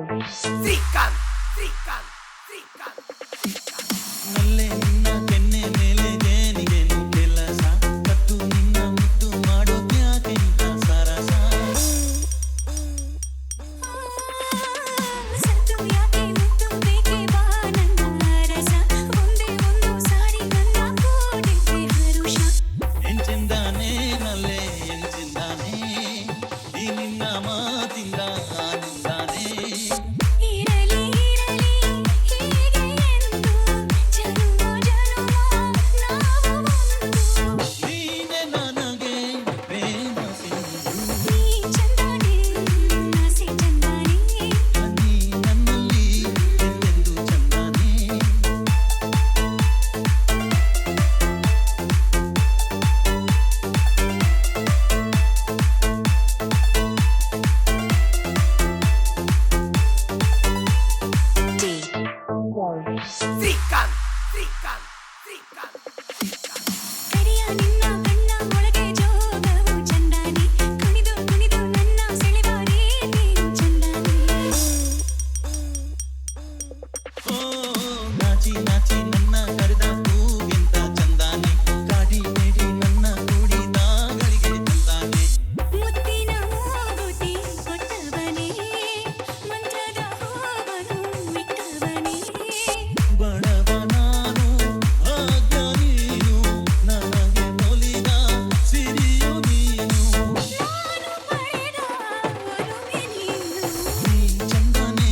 ಶ್ರೀಕಾಂತ್ ಶ್ರೀಕಾಂತ್ ಶ್ರೀಕಾಂತ್ ನಲ್ಲೆ ನಿನ್ನ ಕೆನ್ನೆ ಮೇಲೆ ಏನಿಗೇನು ಕೆಲಸ ಕತ್ತು ನಿನ್ನ ಮುದ್ದು ಮಾಡೋ ಯಾಕೆಂತ ಸರಸ ಸತ್ತು ಯಾಕೆ ಮುತ್ತು ಬೇಕೆ ಬಾ ನನ್ನ ರಸ ಒಂದೇ ಒಂದು ಸಾರಿ ನನ್ನ ಕೂಡಿಗೆ ಹರುಷ ಎಂಚೆಂದಾನೆ ನಲ್ಲೆ ಎಂಚೆಂದಾನೆ ಈ ನಿನ್ನ ಮಾತಿಂದ ಆನಂದಾನೆ ಇರಲಿ ಇರಲಿ ಹೀಗೆ ಎಂದು ಜನುಮ ಜನುಮ ನಾವು ಒಂದು ನೀನೆ ನನಗೆ ಪ್ರೇಮ ಸಿಂಧು ನೀ ಚಂದಾನೆ ಆಸೆ ಚಂದಾನೆ ನೀ ನನ್ನಲ್ಲಿ ಎಂದೆಂದು ಚಂದಾನೆ ಶ್ರೀಕಾಂತ್ ಶ್ರೀಕಾಂತ್ ಶ್ರೀಕಾಂತ್ ಕರಿಯ ನಿನ್ನ ಕಣ್ಣ ಒಳಗೆ ಜೋಗವು ಚಂದಾನೆ ಕುಣಿದು ಕುಣಿದು ನನ್ನ ಸೆಳೆವ ರೀತಿ ಚಂದಾನೆ ಓ ನಾಚಿ ನಾಚಿ ನನ್ನ ಕರೆದ ಹೂವಿಂತ ಚಂದಾನೆ ಕಾಡಿ ಬೇಡಿ ನನ್ನ ಕೂಡಿದಾಗಳಿಗೆ ತಂದಾನೆ ಮುತ್ತಿನ ಮೂಗುತಿ ಕೊಟ್ಟವನೇ ಮಂತ್ರದ ಹೂವನ್ನು ಇಟ್ಟವನೇ ಬಡವ ನಾನು ಭಾಗ್ಯ ನೀನು ನನಗೆ ಒಲಿದ ಸಿರಿಯು ನೀನು ನಾನು ಪಡೆದ ಒಲುಮೆ ನೀನು ನೀ ಚಂದಾನೆ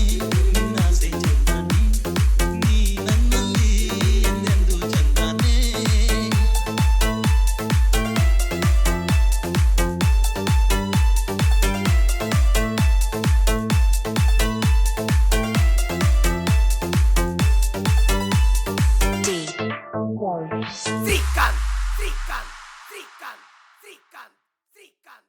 ನಿನ್ನಾಸೆ ಚಂದಾನೆ ನೀ ನನ್ನಲ್ಲಿ ಎಂದೆಂದು ಚಂದಾನೆ ಶ್ರೀಕಾಂತ್ ಶ್ರೀಕಾಂತ್ ಶ್ರೀಕಾಂತ್ ಶ್ರೀಕಾಂತ್ ಶ್ರೀಕಾಂತ್